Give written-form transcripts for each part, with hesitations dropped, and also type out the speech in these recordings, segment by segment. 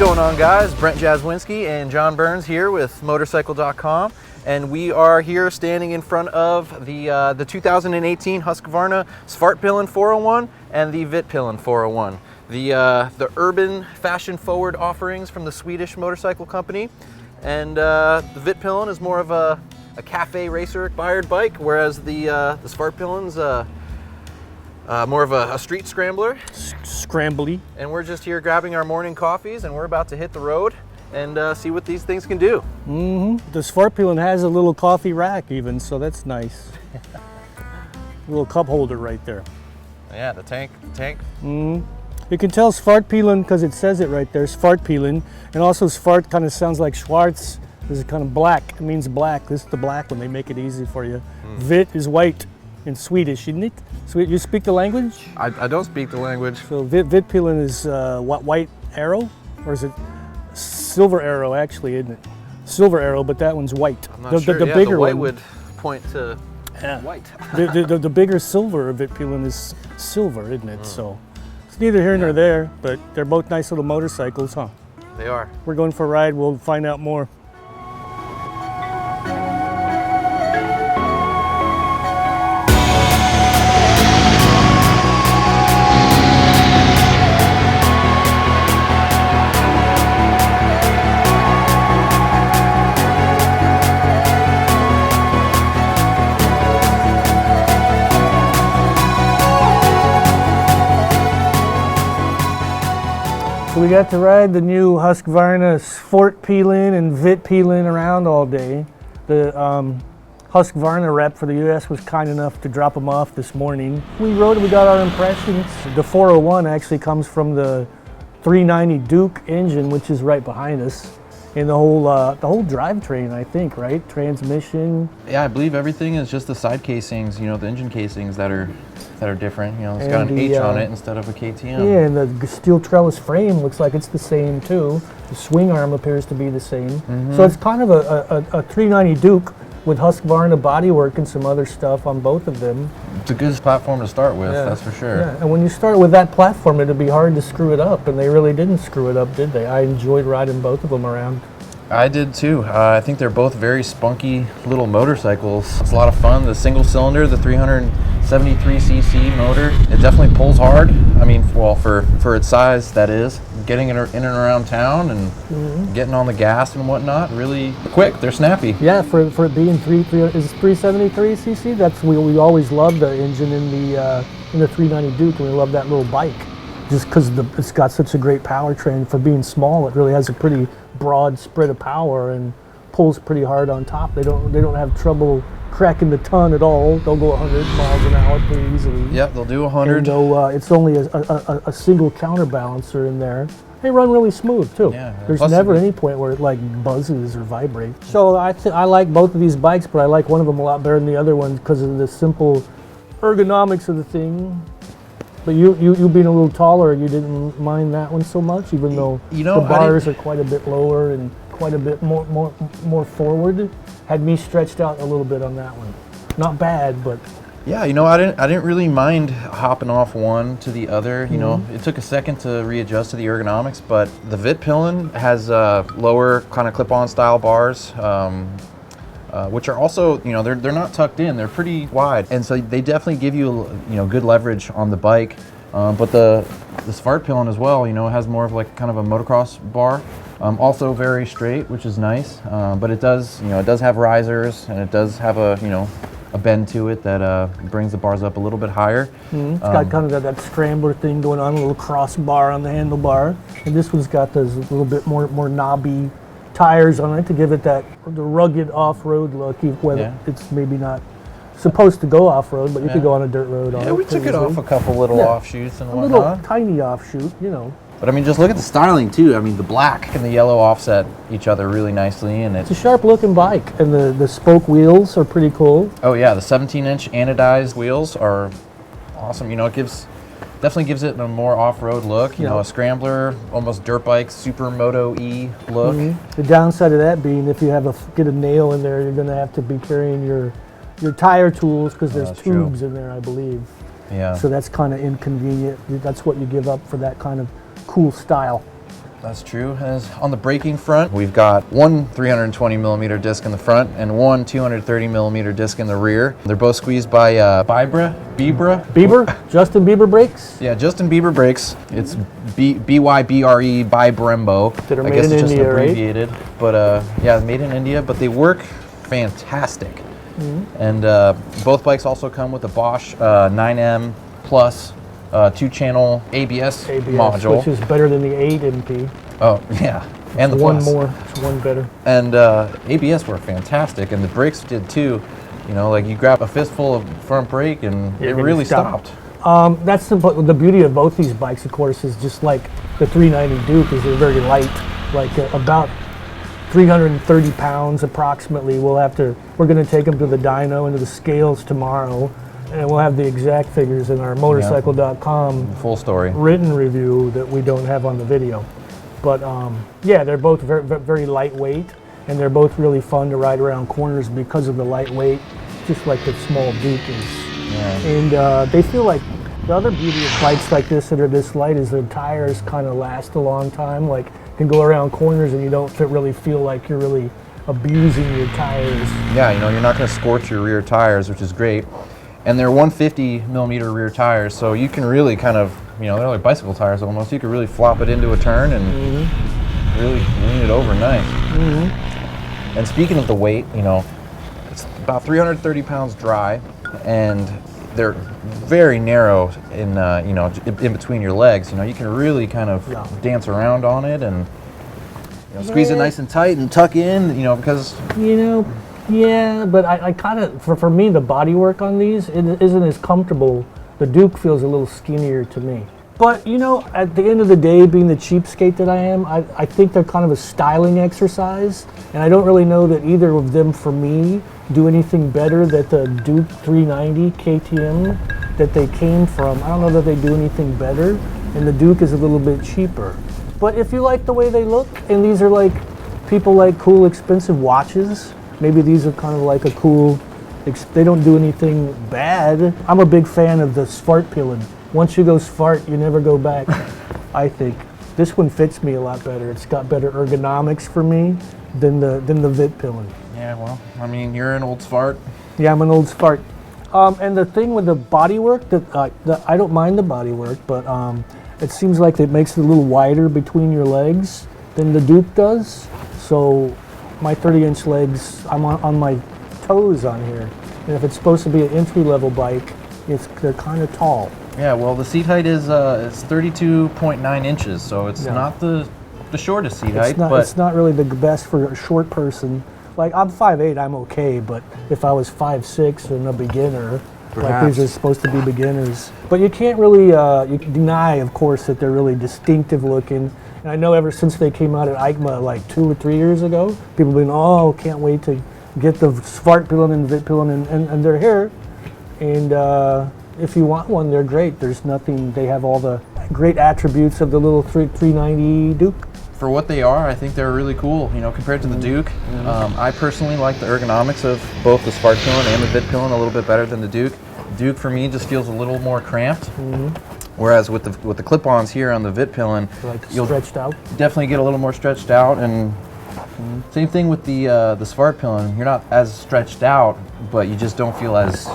going on, guys? Brent Jaswinski and John Burns here with Motorcycle.com, and we are here standing in front of the 2018 Husqvarna Svartpilen 401 and the Vitpilen 401, the urban fashion-forward offerings from the Swedish motorcycle company. And the Vitpilen is more of a cafe racer-inspired bike, whereas the Svartpilen's more of a street scrambler. Scrambly. And we're just here grabbing our morning coffees, and we're about to hit the road and see what these things can do. The Svartpilen has a little coffee rack even, so that's nice. A little cup holder right there. Yeah, the tank. You can tell Svartpilen because it says it right there, Svartpilen. And also Svart kind of sounds like Schwarz. This is kind of black. It means black. This is the black one. They make it easy for you. Vit is white in Swedish, isn't it? You speak the language? I don't speak the language. So Vitpilen is white arrow? Or is it silver arrow actually, isn't it? Silver arrow, but that one's white. I'm not sure. The bigger the white one would point to white. the bigger silver Vitpilen is silver, isn't it? So it's neither here nor there, but they're both nice little motorcycles, huh? They are. We're going for a ride. We'll find out more. So we got to ride the new Husqvarna Svartpilen and Vitpilen around all day. The Husqvarna rep for the US was kind enough to drop them off this morning. We rode it, we got our impressions. The 401 actually comes from the 390 Duke engine, which is right behind us. And the whole drivetrain, I think, right? Transmission. Yeah, I believe everything is just the side casings, the engine casings that are different. It's got an H on it instead of a KTM. Yeah, and the steel trellis frame looks like it's the same too. The swing arm appears to be the same. So it's kind of a 390 Duke with Husqvarna bodywork and some other stuff on both of them. It's a good platform to start with, that's for sure. Yeah, and when you start with that platform, it'd be hard to screw it up, and they really didn't screw it up, did they? I enjoyed riding both of them around. I did too. I think they're both very spunky little motorcycles. It's a lot of fun. The single cylinder, the 373cc motor, it definitely pulls hard. I mean, well, for its size, that is. Getting it in and around town and getting on the gas and whatnot, really quick. They're snappy. Yeah, for it being 373cc, that's we always loved the engine in the 390 Duke, and we love that little bike. Just because it's got such a great powertrain. For being small, it really has a pretty broad spread of power and pulls pretty hard on top. They don't have trouble cracking the ton at all. They'll go 100 miles an hour pretty easily. Yep, they'll do 100. And it's only a single counterbalancer in there. They run really smooth too. Yeah, There's never any point where it like buzzes or vibrates. So I like both of these bikes, but I like one of them a lot better than the other one because of the simple ergonomics of the thing. But you being a little taller, you didn't mind that one so much, even though the bars are quite a bit lower and quite a bit more forward. Had me stretched out a little bit on that one. Not bad, but yeah, I didn't really mind hopping off one to the other. It took a second to readjust to the ergonomics, but the Vitpilen has lower kind of clip-on style bars. Which are also, they're not tucked in, they're pretty wide. And so they definitely give you, good leverage on the bike. But the Svartpilen as well, it has more of like kind of a motocross bar. Also very straight, which is nice. But it does have risers, and it does have a bend to it that brings the bars up a little bit higher. It's got kind of that scrambler thing going on, a little crossbar on the handlebar. And this one's got those little bit more knobby tires on it to give it the rugged off-road look, whether it's maybe not supposed to go off-road, but you could go on a dirt road on it. Yeah, we took it off a couple little offshoots and whatnot. A little tiny offshoot, But I mean, just look at the styling too. I mean, the black and the yellow offset each other really nicely, and it's a sharp-looking bike, and the spoke wheels are pretty cool. Oh yeah, the 17-inch anodized wheels are awesome. It definitely gives it a more off-road look. A scrambler, almost dirt bike, super moto-y look. The downside of that being, if you get a nail in there, you're going to have to be carrying your tire tools because there's tubes in there, I believe. Yeah. So that's kind of inconvenient. That's what you give up for that kind of cool style. That's true. As on the braking front, we've got one 320 millimeter disc in the front and one 230 millimeter disc in the rear. They're both squeezed by Bieber? Justin Bieber brakes? Yeah, Justin Bieber brakes. It's BYBRE by Brembo. That are I made guess in it's just India, abbreviated. Right? But yeah, made in India, but they work fantastic. And both bikes also come with a Bosch 9M Plus 2-channel ABS module. Which is better than the 8MP. Oh, yeah. And the one Plus. more. It's one better. And ABS were fantastic, and the brakes did too. You know, like you grab a fistful of front brake and it really stopped. That's the beauty of both these bikes, of course, is just like the 390 Duke is they're very light, like about 330 pounds approximately. We're going to take them to the dyno and to the scales tomorrow, and we'll have the exact figures in our Motorcycle.com full story written review that we don't have on the video. But yeah, they're both very, very lightweight, and they're both really fun to ride around corners because of the lightweight, just like the small Duke is. Yeah. And they feel like the other beauty of bikes like this that are this light is their tires kind of last a long time. Like, you can go around corners and you don't really feel like you're really abusing your tires. Yeah, you know, you're not going to scorch your rear tires, which is great. And they're 150 millimeter rear tires, so you can really kind of, you know, they're like bicycle tires almost. You could really flop it into a turn and really lean it over nice. And speaking of the weight, you know, it's about 330 pounds dry, and they're very narrow in, you know, in between your legs. You know, you can really kind of dance around on it and, you know, squeeze it nice and tight and tuck in, you know, because... You know, yeah, but I kind of, for me, the bodywork on these isn't as comfortable. The Duke feels a little skinnier to me. But, you know, at the end of the day, being the cheapskate that I am, I think they're kind of a styling exercise. And I don't really know that either of them, for me, do anything better than the Duke 390 KTM that they came from. I don't know that they do anything better. And the Duke is a little bit cheaper. But if you like the way they look, and these are like, people like cool, expensive watches, maybe these are kind of like a cool, they don't do anything bad. I'm a big fan of the Svartpilen. Once you go Svart, you never go back, I think. This one fits me a lot better. It's got better ergonomics for me than the Vitpilen. Yeah, well, I mean, you're an old Svart. Yeah, I'm an old Svart. And the thing with the bodywork, I don't mind the bodywork, but it seems like it makes it a little wider between your legs than the Duke does. So my 30-inch legs, I'm on my toes on here. And if it's supposed to be an entry-level bike, they're kind of tall. Yeah, well, the seat height is 32.9 inches, so it's not the shortest seat height. But it's not really the best for a short person. Like, I'm 5'8", I'm okay, but if I was 5'6" and a beginner, like these are supposed to be beginners. But you can't really you can deny, of course, that they're really distinctive looking. And I know ever since they came out at EICMA like 2 or 3 years ago, people have been, oh, can't wait to get the Svartpilen and Vitpilen, and they're here. And if you want one, they're great. There's nothing, they have all the great attributes of the little 390 Duke. For what they are, I think they're really cool, you know, compared to the Duke. I personally like the ergonomics of both the Svartpilen and the Vitpilen a little bit better than the Duke. Duke, for me, just feels a little more cramped. Whereas with the clip-ons here on the Vitpilen, like you'll stretched out. Definitely get a little more stretched out, and same thing with the Svartpilen. You're not as stretched out, but you just don't feel as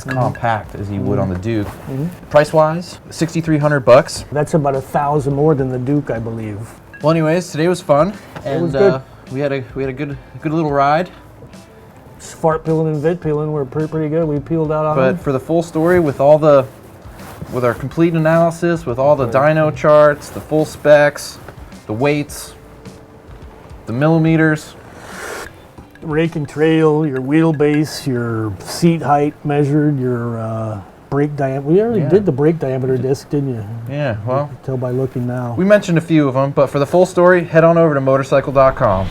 compact as you would on the Duke. Price-wise, $6,300. That's about $1,000 more than the Duke, I believe. Well, anyways, today was fun, and it was good. we had a good little ride. Svartpilen and Vitpilen were pretty good. We peeled out on them. But for the full story, with our complete analysis, with all the dyno charts, the full specs, the weights, the millimeters, rake and trail, your wheelbase, your seat height measured, your brake diameter. We already did the brake diameter disc, didn't you? Yeah, well, you can tell by looking now. We mentioned a few of them, but for the full story, head on over to Motorcycle.com.